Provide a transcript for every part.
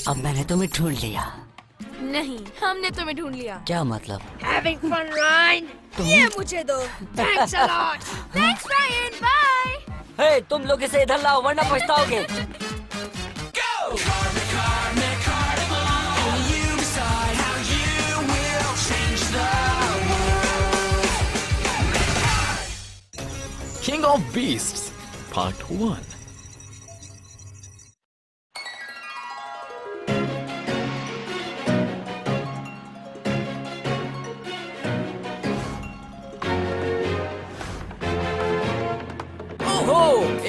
अब मैंने तुम्हें ढूंढ लिया। नहीं, हमने तुम्हें ढूंढ लिया। क्या मतलब? Having fun, Ryan? ये मुझे दो। Thanks a lot. Thanks, Ryan. Bye. हे, तुम लोग इसे इधर लाओ वरना पछताओगे। King of Beasts, Part 1.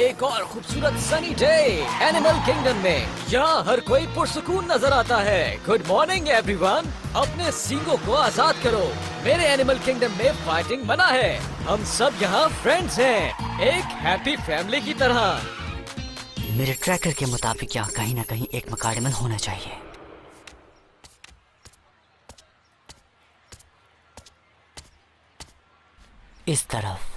एक और खूबसूरत सनी डे एनिमल किंगडम में। यहाँ हर कोई पुरसुकून नजर आता है। Good morning everyone. अपने सींगों को आजाद करो। मेरे एनिमल किंगडम में फाइटिंग मना है। हम सब यहाँ फ्रेंड्स हैं, एक हैप्पी फैमिली की तरह। मेरे ट्रैकर के मुताबिक यहाँ कहीं ना कहीं एक मकाडेमल होना चाहिए। इस तरफ।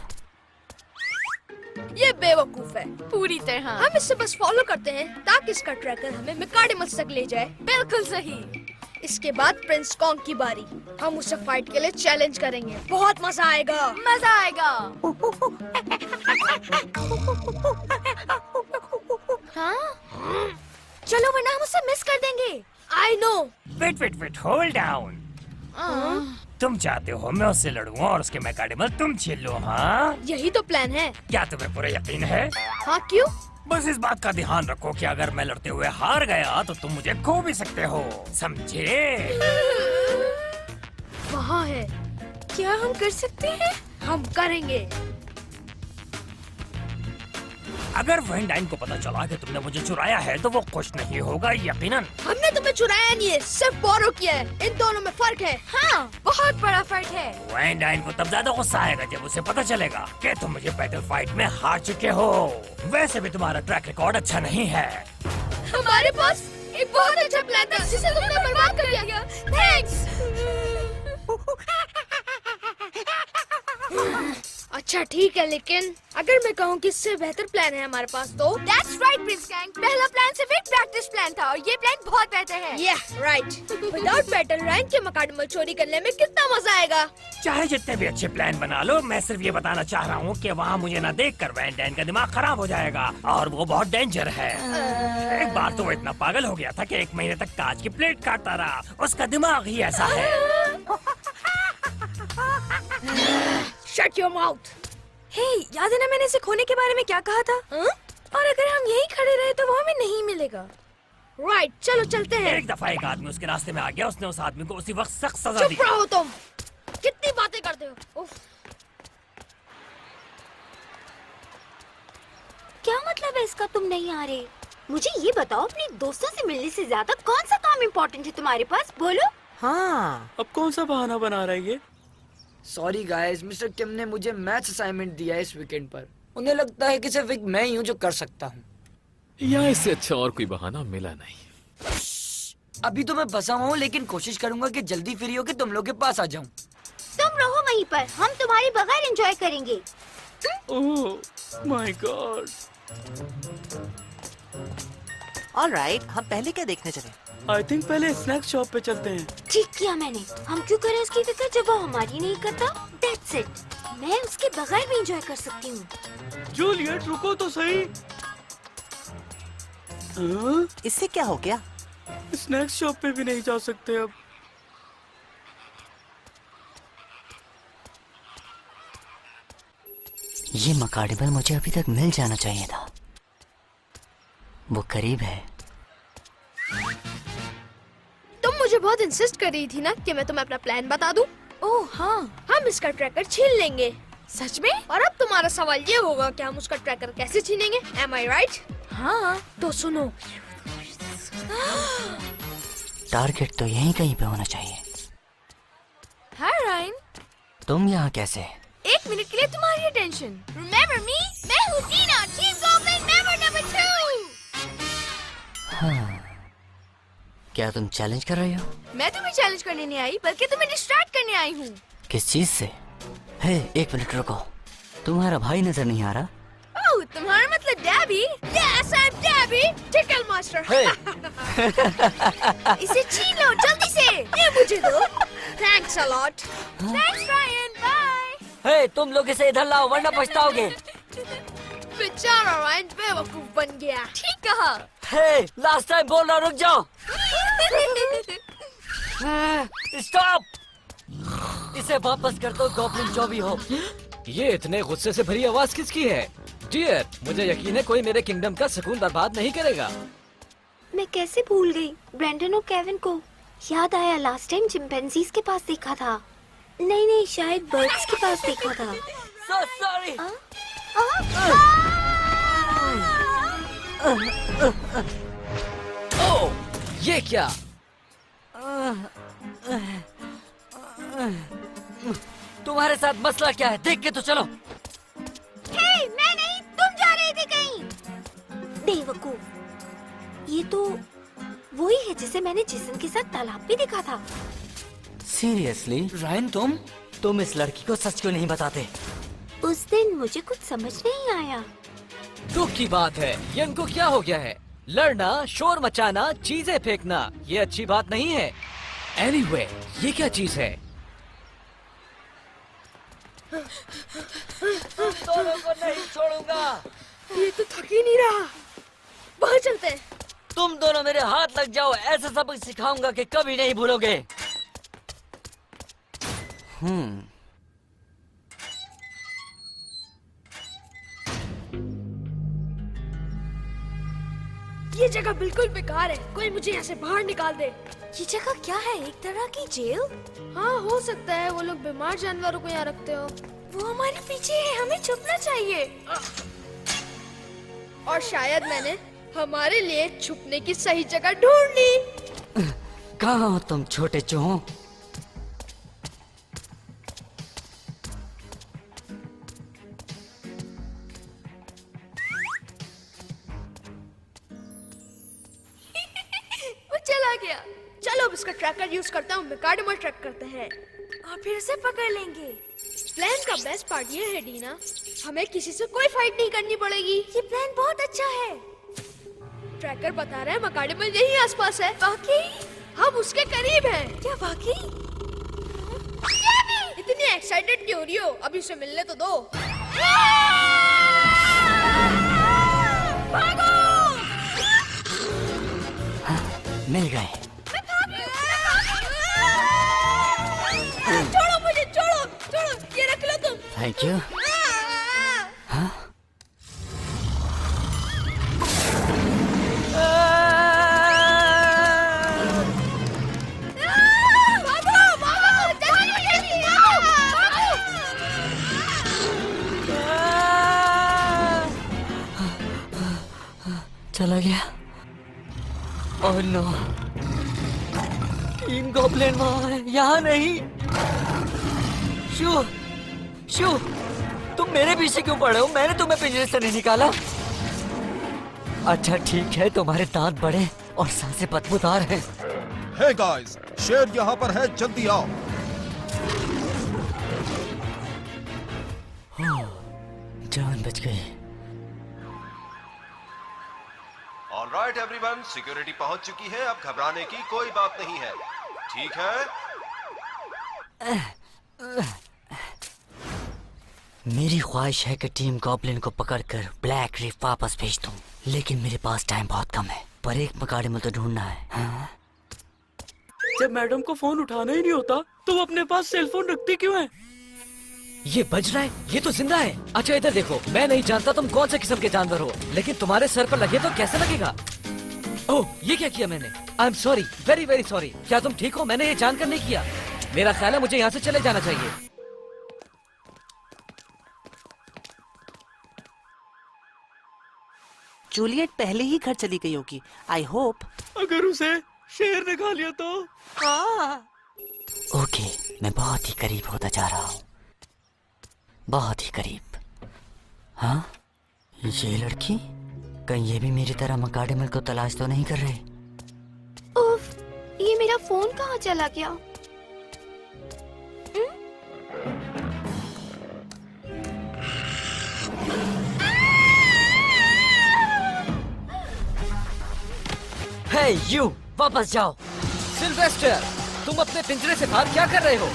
ये बेवकूफ है। पूरी तरह। हम इससे बस फॉलो करते हैं ताकि इसका ट्रैकर हमें मिकाडेमस तक ले जाए। बिल्कुल सही। इसके बाद प्रिंस कॉन्ग की बारी। हम उसे फाइट के लिए चैलेंज करेंगे। बहुत मजा आएगा। मजा आएगा। हाँ? चलो वरना हम उसे मिस कर देंगे। I know। Wait hold down. तुम चाहते हो मैं उससे लड़ूं और उसके मैकाडेमल तुम छीन लो? हाँ, यही तो प्लान है। क्या तुम्हें पूरा यकीन है? हाँ, क्यों? बस इस बात का ध्यान रखो कि अगर मैं लड़ते हुए हार गया तो तुम मुझे खो भी सकते हो, समझे? वहाँ है। क्या हम कर सकते हैं? हम करेंगे। अगर वेंडाइन को पता चला कि तुमने मुझे चुराया है तो वो खुश नहीं होगा यकीनन। हमने तुम्हें चुराया नहीं है, सिर्फ बोरो किया है। इन दोनों में फर्क है। हाँ, बहुत बड़ा फर्क है। वेंडाइन को तब ज्यादा गुस्सा आएगा जब उसे पता चलेगा कि तुम मुझे बैटल फाइट में हार चुके हो। वैसे भी तुम्हारा ट्रैक रिकॉर्ड अच्छा नहीं है। हमारे पास एक बहुत अच्छा प्लान था जिसे तुमने बर्बाद कर दिया। थैंक्स। अच्छा ठीक है, लेकिन अगर मैं कहूँ कि इससे बेहतर प्लान है हमारे पास तो? That's right, Prince gang. पहला प्लान सिर्फ एक प्रैक्टिस प्लान था और ये प्लान बहुत बेहतर है। Yeah, right. Without battle rank के मकाडेमल चोरी करने में कितना मजा आएगा। चाहे जितने भी अच्छे प्लान बना लो, मैं सिर्फ ये बताना चाह रहा हूँ कि वहाँ मुझे न देखकर वैंडाइन का दिमाग खराब हो जाएगा और वो बहुत डेंजर है। एक बार तो वो इतना पागल हो गया था कि 1 महीने तक कांच की प्लेट काटता रहा। उसका दिमाग ही ऐसा है। Shut your mouth. हे, याद है ना मैंने इसे खोने के बारे में क्या कहा था? और अगर हम यहीं खड़े रहे तो वो हमें नहीं मिलेगा। Right, चलो चलते हैं। एक दफा एक आदमी उसके रास्ते में आ गया, उसने उस आदमी को उसी वक्त सख्त सजा दी। चुप रहो तुम। कितनी बातें करते हो। उफ। क्या मतलब है इसका? तुम नहीं आ रहे? मुझे ये बताओ, अपने दोस्तों से मिलने से ज्यादा कौन सा काम इम्पोर्टेंट है तुम्हारे पास? बोलो। हाँ, अब कौन सा बहाना बना रहा है ये? सॉरी गाइस, मिस्टर किम ने मुझे मैथ्स असाइनमेंट दिया है इस वीकेंड पर। उन्हें लगता है कि सिर्फ एक मैं ही हूँ जो कर सकता हूँ। यहाँ इससे अच्छा और कोई बहाना मिला नहीं। अभी तो मैं फंसा हुआ हूँ, लेकिन कोशिश करूंगा कि जल्दी फ्री होके तुम लोग के पास आ जाऊँ। तुम रहो वहीं पर, हम तुम्हारे बगैर एंजॉय करेंगे। Oh my God. ऑलराइट, हम पहले क्या देखने चले? आई थिंक पहले स्नैक्स शॉप पे चलते हैं। ठीक किया मैंने। हम क्यों करें उसकी फिक्र जब वो हमारी नहीं करता? That's it. मैं उसके बगैर भी एंजॉय कर सकती हूँ। जूलियट रुको तो सही। इससे क्या हो गया? स्नैक्स शॉप पे भी नहीं जा सकते अब। ये मकाडेमल मुझे अभी तक मिल जाना चाहिए था। वो करीब है। तुम मुझे बहुत इंसिस्ट कर रही थी ना कि मैं तुम्हें अपना प्लान बता दूं। ओह हाँ, हम इसका ट्रैकर छीन लेंगे। सच में? और अब तुम्हारा सवाल ये होगा कि हम उसका ट्रैकर कैसे छीनेंगे? Am I right? हाँ। तो सुनो। टारगेट तो यहीं कहीं पे होना चाहिए। हाय रायन। तुम यहाँ कैसे? 1 मिनट के लिए तुम्हारी अटेंशन। Remember me? मैं हूँ टीना, टीम गॉब्लिन मेंबर नंबर 2। हाँ, क्या तुम चैलेंज कर रही हो? मैं तुम्हें चैलेंज करने नहीं आई, बल्कि तुम्हें डिस्ट्रैक्ट करने आई हूँ। किस चीज से? हे, 1 मिनट रुको। तुम्हारा भाई नजर नहीं आ रहा? ओह, तुम्हारा मतलब Dabby? Yes, I'm Dabby, Tickle Master. इसे छीन लो जल्दी से. ये मुझे दो. Thanks a lot. Thanks Ryan. Bye. हे, तुम लोग इसे इधर लाओ वरना पछताओगे। बेचारा रायन बेवकूफ बन गया. ठीक कहा। हे, लास्ट टाइम बोल रहा हूं, रुक जाओ। स्टॉप! इसे वापस कर दो गॉब्लिन जो भी हो। ये इतने गुस्से से भरी आवाज किसकी है? डियर, मुझे यकीन है कोई मेरे किंगडम का सुकून बर्बाद नहीं करेगा। मैं कैसे भूल गई ब्रेंडन और केविन को। याद आया लास्ट टाइम चिंपैंजीज के पास देखा था। नहीं शायद बर्ड्स के पास देखा था। So sorry! ओह, ये क्या? तुम्हारे साथ मसला क्या है? देख के तो चलो। हे, मैं नहीं, तुम जा रहे थे कहीं। बेवकूफ। ये तो वही है जिसे मैंने जिसन के साथ तालाब में देखा था। सीरियसली? रायन तुम इस लड़की को सच क्यों नहीं बताते? उस दिन मुझे कुछ समझ नहीं आया। दुख की बात है, ये इनको क्या हो गया है? लड़ना, शोर मचाना, चीजें फेंकना, ये अच्छी बात नहीं है। एनीवे, ये क्या चीज है? दोनों को नहीं छोड़ूंगा। ये तो थक ही नहीं रहा. बाहर चलते हैं. तुम दोनों मेरे हाथ लग जाओ, ऐसा सबक सिखाऊंगा कि कभी नहीं भूलोगे। ये जगह बिल्कुल बेकार है. कोई मुझे यहाँ से बाहर निकाल दे. ये जगह क्या है? एक तरह की जेल? हाँ, हो सकता है वो लोग बीमार जानवरों को यहाँ रखते हो. वो हमारे पीछे है, हमें छुपना चाहिए। और शायद मैंने हमारे लिए छुपने की सही जगह ढूंढ ली. कहाँ हो तुम छोटे चूहों? वो चला गया. चलो अब इसका ट्रैकर यूज करता हूँ. मैकाडेमल ट्रैक करते हैं और फिर से पकड़ लेंगे। प्लान का बेस्ट पार्ट ये है डीना, हमें किसी से कोई फाइट नहीं करनी पड़ेगी. ये प्लान बहुत अच्छा है। ट्रैकर बता रहा है मैकाडेमल यही आसपास है. वाकई? हम उसके करीब हैं. क्या वाकई? इतनी एक्साइटेड क्यों हो रही हो? अभी उसे मिलने तो दो. भागो! मिल गए। छोड़ो मुझे, छोड़ो, ये रख लो तुम. Thank you. हाँ? चला गया। ओह नो, तीन गॉब्लिन वहाँ है, यहाँ नहीं। शू, तुम मेरे पीछे क्यों पड़े हो? मैंने तुम्हें पिंजरे से नहीं निकाला। अच्छा ठीक है, तुम्हारे दांत बड़े और सांसें बदबूदार हैं। हे गाइस, शेर यहाँ पर है, जल्दी आओ। जान बच गई। ऑलराइट एवरीवन, सिक्योरिटी पहुंच चुकी है, अब घबराने की कोई बात नहीं है, ठीक है? मेरी ख्वाहिश है कि टीम गॉब्लिन को पकड़कर ब्लैक रीफ वापस भेज दूं, लेकिन मेरे पास टाइम बहुत कम है। पर एक मैकाडेमल तो ढूंढना है। हाँ? जब मैडम को फोन उठाना ही नहीं होता तो वो अपने पास सेल फोन रखती क्यों है? ये बज रहा है, ये तो जिंदा है। अच्छा इधर देखो, मैं नहीं जानता तुम कौन से किस्म के जानवर हो, लेकिन तुम्हारे सर पर लगे तो कैसे लगेगा? ओह, ये क्या किया मैंने? I am sorry, very very sorry. क्या तुम ठीक हो? मैंने ये जानकर नहीं किया। मेरा ख्याल है मुझे यहाँ से चले जाना चाहिए। जूलियट पहले ही घर चली गई होगी। I hope. अगर उसे शेर ने खा लिया तो? ओके, मैं बहुत ही करीब होता जा रहा हूँ, बहुत ही करीब। हाँ, ये लड़की, कहीं ये भी मेरी तरह मैकाडेमल को तलाश तो नहीं कर रहे? उफ, ये मेरा फोन कहाँ चला गया? हे यू, वापस जाओ। सिल्वेस्टर, तुम अपने पिंजरे से बाहर क्या कर रहे हो?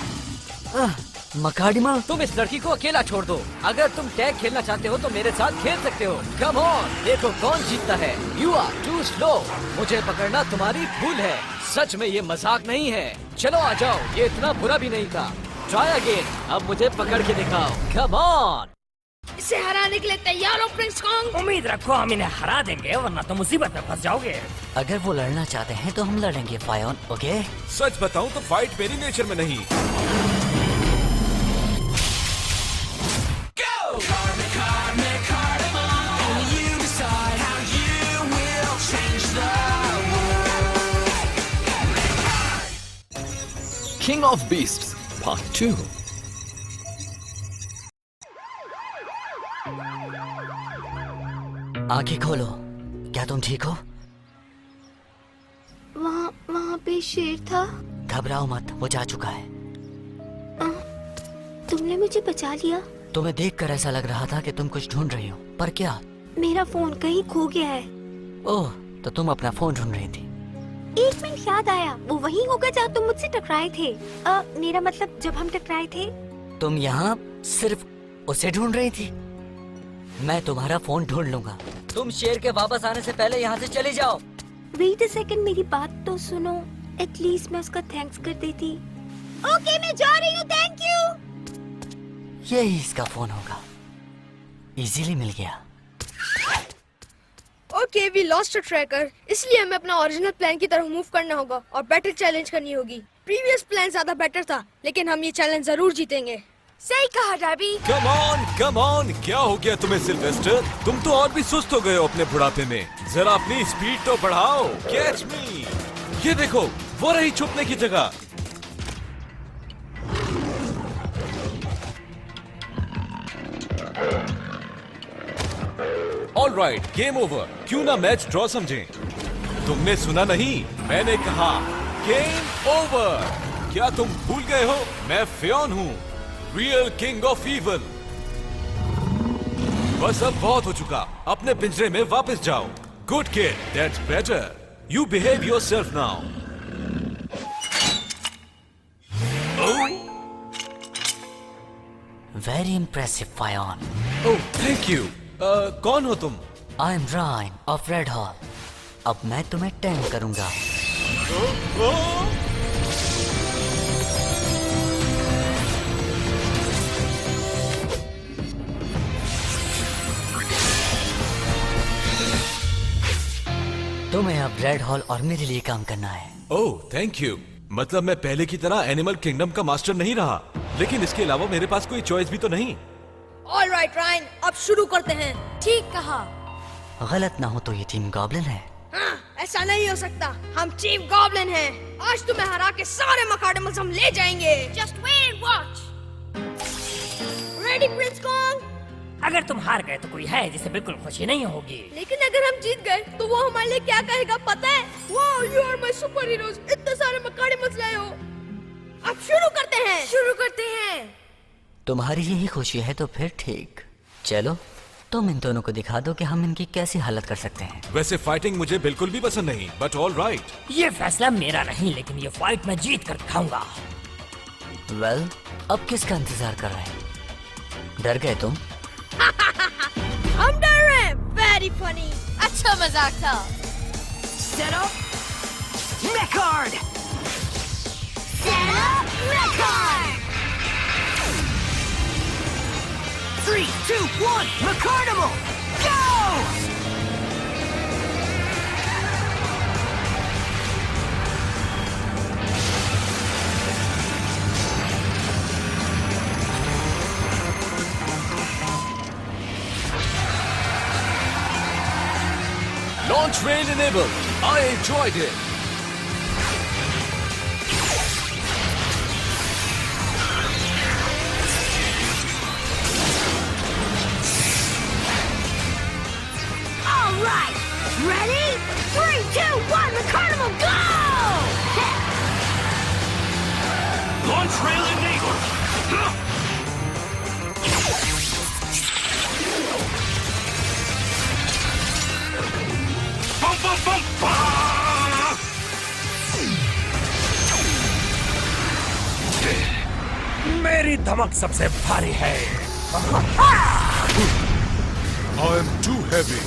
मकाडिमल, तुम इस लड़की को अकेला छोड़ दो। अगर तुम टैग खेलना चाहते हो तो मेरे साथ खेल सकते हो। कम ऑन, देखो कौन जीतता है। You are too slow. मुझे पकड़ना तुम्हारी भूल है। सच में ये मजाक नहीं है। चलो आ जाओ, ये इतना बुरा भी नहीं था। ट्राई अगेन, अब मुझे पकड़ के दिखाओ। Come on. इसे हराने के लिए तैयार हो प्रिंस कॉन्ग? उम्मीद रखो हम इन्हें हरा देंगे, वरना तो मुसीबत में फंस जाओगे। अगर वो लड़ना चाहते हैं तो हम लड़ेंगे फायोन, ओके? सच बताऊं तो फाइट मेरी नेचर में नहीं। King of Beasts Part 2। आंखें खोलो। क्या तुम ठीक हो? वहाँ पे शेर था। घबराओ मत, वो जा चुका है। तुमने मुझे बचा लिया। तुम्हें देखकर ऐसा लग रहा था कि तुम कुछ ढूंढ रही हो, पर क्या? मेरा फोन कहीं खो गया है। ओह, तो तुम अपना फोन ढूंढ रही थी। एक मिनट, याद आया, वो वही होगा जहाँ तुम मुझसे टकराए थे। मेरा मतलब जब हम टकराए थे। तुम यहाँ सिर्फ उसे ढूंढ रही थी? मैं तुम्हारा फोन ढूंढ लूंगा। तुम शेर के वापस आने से पहले यहाँ से चली जाओ। वेट अ सेकंड, मेरी बात तो सुनो। एटलीस्ट मैं उसका थैंक्स कर देती। ओके, मैं जा रही हूँ, थैंक यू। यही इसका फोन होगा। इजीली मिल गया। Okay, we lost a tracker, इसलिए हमें अपना ओरिजिनल प्लान की तरफ मूव करना होगा और बेटर चैलेंज करनी होगी। प्रीवियस प्लान ज्यादा बेटर था, लेकिन हम ये चैलेंज जरूर जीतेंगे। सही कहा डैबी। कम ऑन, क्या हो गया तुम्हें सिल्वेस्टर? तुम तो और भी सुस्त हो गए हो अपने बुढ़ापे में। जरा अपनी स्पीड तो बढ़ाओ। कैच मी। ये देखो, वो रही छुपने की जगह। Alright, game over. क्यों ना मैच ड्रॉ समझें? तुमने सुना नहीं? मैंने कहा गेम ओवर। क्या तुम भूल गए हो? मैं फियोन हूँ, रियल किंग ऑफ इविल। बस अब बहुत हो चुका, अपने पिंजरे में वापस जाओ। Good kid, that's better. You behave yourself now. Very impressive फायोन। Oh, thank you. कौन हो तुम? I am Ryan of Red Hall. अब मैं तुम्हें टैम करूंगा। तुम्हें अब रेड हॉल और मेरे लिए काम करना है। ओह, थैंक यू। मतलब मैं पहले की तरह एनिमल किंगडम का मास्टर नहीं रहा, लेकिन इसके अलावा मेरे पास कोई चॉइस भी तो नहीं। ऑलराइट रायन, अब शुरू करते हैं। ठीक कहा। गलत ना हो तो ये टीम गॉब्लिन है। हाँ, ऐसा नहीं हो सकता, हम टीम गॉब्लिन हैं। आज तुम्हें हरा के सारे मकाडमल्स हम ले जाएंगे। Just wait and watch. Ready Prince Kong? अगर तुम हार गए तो कोई है जिसे बिल्कुल खुशी नहीं होगी। लेकिन अगर हम जीत गए तो वो हमारे लिए क्या कहेगा पता है? Wow, you are my superheroes, इतने सारे मकाडमल्स लाए हो। अब शुरू करते हैं। तुम्हारी यही खुशी है तो फिर ठीक। चलो, तुम इन दोनों को दिखा दो कि हम इनकी कैसी हालत कर सकते हैं। वैसे फाइटिंग मुझे बिल्कुल भी पसंद नहीं, बट ऑल राइट। ये फैसला मेरा नहीं, लेकिन ये फाइट मैं जीत कर दिखाऊंगा। वेल, अब किसका इंतजार कर रहे हैं? डर गए तुम? हम डर रहे हैं। Very funny. अच्छा मजाक था। Set up record. Set up record. 3, 2, 1, Recordible, go! Launch rail enabled. I enjoyed it. All right. Ready? 3, 2, 1, the carnival, go! Launch rail enabled. Bum, bum, bum, bum. मेरी धमक सबसे भारी है। I am too heavy.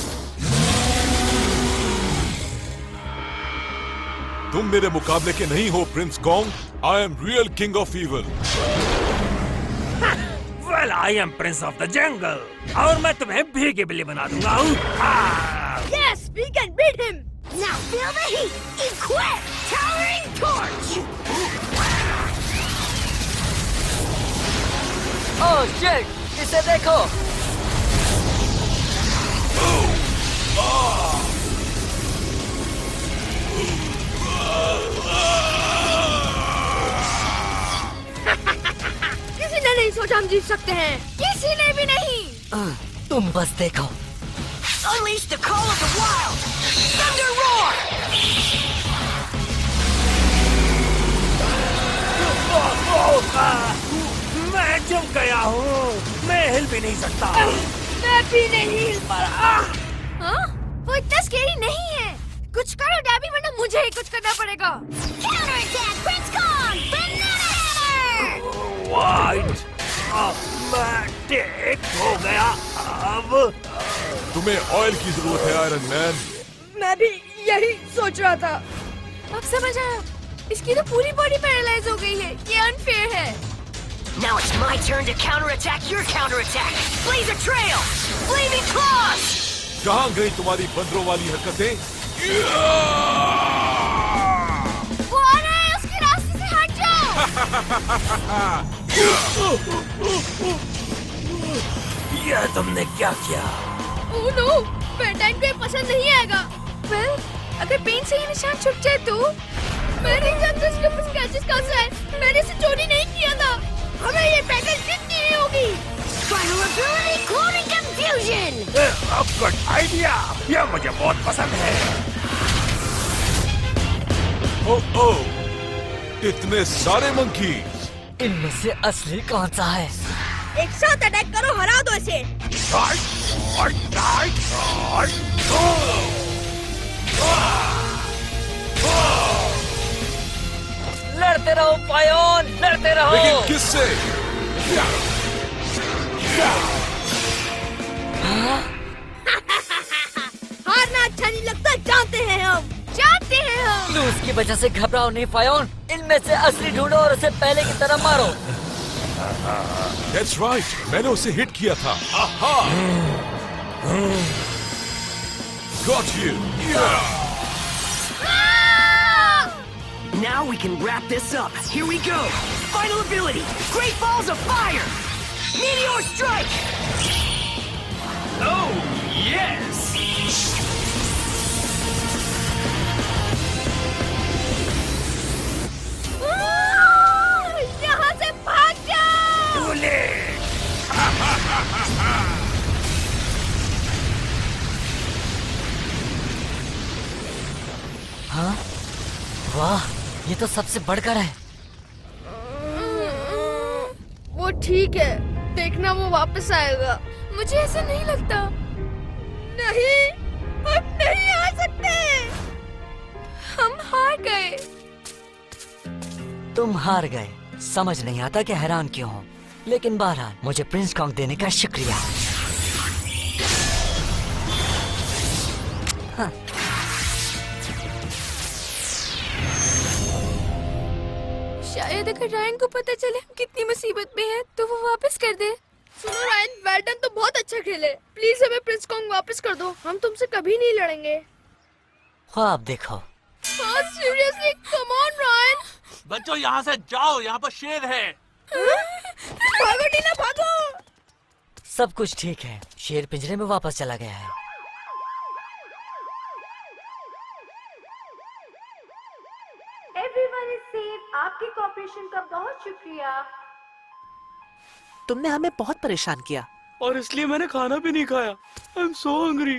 तुम मेरे मुकाबले के नहीं हो Prince Kong. I am real king of evil. Well, I am prince of the jungle. और मैं तुम्हें भीगी बिल्ली बना दूंगा। Yes, we can beat him. Now feel the heat. Equip towering torch. Oh shit, इसे देखो। किसी ने नहीं सोचा हम जीत सकते हैं। किसी ने भी नहीं। तुम बस देखो। Unleash the call of the wild. Thunder roar. मैं जम गया हूँ। मैं हिल भी नहीं सकता। मैं भी नहीं हिल पा रहा। हाँ? वो इतना स्केरी नहीं है। कुछ करो डैबी, वरना मुझे ही कुछ करना पड़ेगा। Counter attack, Prince Kong. Banana hammer. White, मैं ठीक हो गया। अब तुम्हें ऑयल की जरूरत है आयरन मैन। मैं भी यही सोच रहा था। अब समझ आया, इसकी तो पूरी बॉडी पैरालाइज हो गई है। ये अनफेयर है। Now it's my turn to counterattack your counterattack. Blaze a trail. Flaming claws. कहाँ गई तुम्हारी बंदरों वाली हरकतें? वो आ रहा है, उसके रास्ते से हट जाओ। ये तुमने क्या किया? ओह नो, पेंटाइन को ये पसंद नहीं आएगा। वेल, अगर पेंट से ये निशान छुप जाए तो? मैं नहीं जानता इसके ऊपर स्क्रैचेस कहाँ से आए। मैंने इसे चोरी नहीं किया था। हमें ये पैटर्न जीतनी ही होगी। Final ability, cloning confusion. Good idea. ये मुझे बहुत पसंद है। ओह ओह, इतने सारे मंकीज। इनमें से असली कौन सा है? एक साथ अटैक करो, हरा दो इसे। लड़ते रहो पायोन, लड़ते रहो। लेकिन किससे? हारना अच्छा नहीं लगता, जानते हैं हम। जानते हैं हम। लूज की वजह से घबराओ नहीं पायोन। इनमें से असली ढूंढो और उसे पहले की तरह मारो। That's right, मैंने उसे हिट किया था। आहा! Got you. Yeah. Now we can wrap this up. Here we go. Final ability, Great Balls of Fire. Meteor Strike. Oh, yes. यहाँ से भाग जाओ। हाँ? वाह, ये तो सबसे बढ़कर है। वो ठीक है, देखना वो वापस आएगा। मुझे ऐसा नहीं लगता। नहीं, हम नहीं आ सकते। हम हार गए। तुम हार गए। समझ नहीं आता कि हैरान क्यों हो। लेकिन बहरहाल मुझे प्रिंस कॉन्ग देने का शुक्रिया। हाँ। शायद अगर रायन को पता चले हम कितनी मुसीबत में हैं, तो वो वापस कर दे। सुनो रायन, वेल्टन तो बहुत अच्छा खेले। प्लीज हमें प्रिंस कॉन्ग वापस कर दो। हम तुमसे कभी नहीं लड़ेंगे। ख्वाब देखो। हाँ सीरियसली, कम ऑन रायन। बच्चों यहाँ से जाओ, यहाँ पर शेर है। भागो टीना, भागो। सब कुछ ठीक है। शेर पिंजरे में वापस चला गया है। Everyone is safe. आपकी कोऑपरेशन का बहुत शुक्रिया। तुमने हमें बहुत परेशान किया। और इसलिए मैंने खाना भी नहीं खाया। I am so hungry.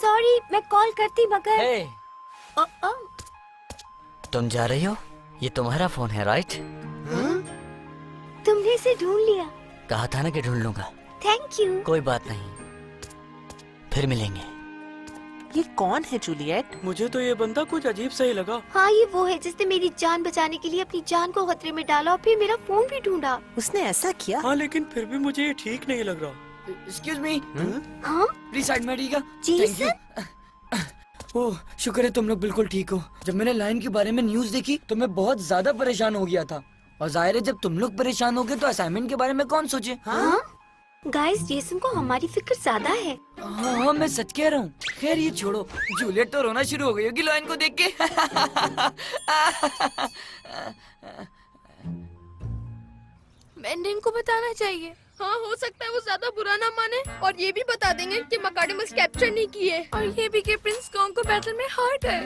Sorry, मैं कॉल करती मगर हे, तुम जा रही हो? ये तुम्हारा फोन है, राइट? तुमने इसे ढूंढ लिया। कहा था ना कि ढूंढ लूंगा। Thank you. कोई बात नहीं, फिर मिलेंगे। ये कौन है जूलियट? मुझे तो ये बंदा कुछ अजीब सा ही लगा। हाँ, ये वो है जिसने मेरी जान बचाने के लिए अपनी जान को खतरे में डाला और फिर मेरा फोन भी ढूंढा। उसने ऐसा किया? हाँ, लेकिन फिर भी मुझे ये ठीक नहीं लग रहा। एक्सक्यूज मी, हाँ प्लीज साइड में हटिएगा। जेसन? ओह, शुक्र है तुम लोग बिल्कुल ठीक हो। जब मैंने लाइन के बारे में न्यूज देखी तो मैं बहुत ज्यादा परेशान हो गया था, और जाहिर है जब तुम लोग परेशान हो गए तो असाइनमेंट के बारे में कौन सोचे। हाँ गाइस, जेसन को हमारी फिक्र ज्यादा है। हाँ, मैं सच कह रहा हूँ। खैर ये छोड़ो, जूलियट तो रोना शुरू हो गई होगी लाइन को देख के। मैंने इनको बताना चाहिए। हाँ, हो सकता है वो ज्यादा बुरा ना माने, और ये भी बता देंगे कि मकाडेमस कैप्चर नहीं किए, और ये भी कि प्रिंस कॉन्ग को बैटल में हार गए।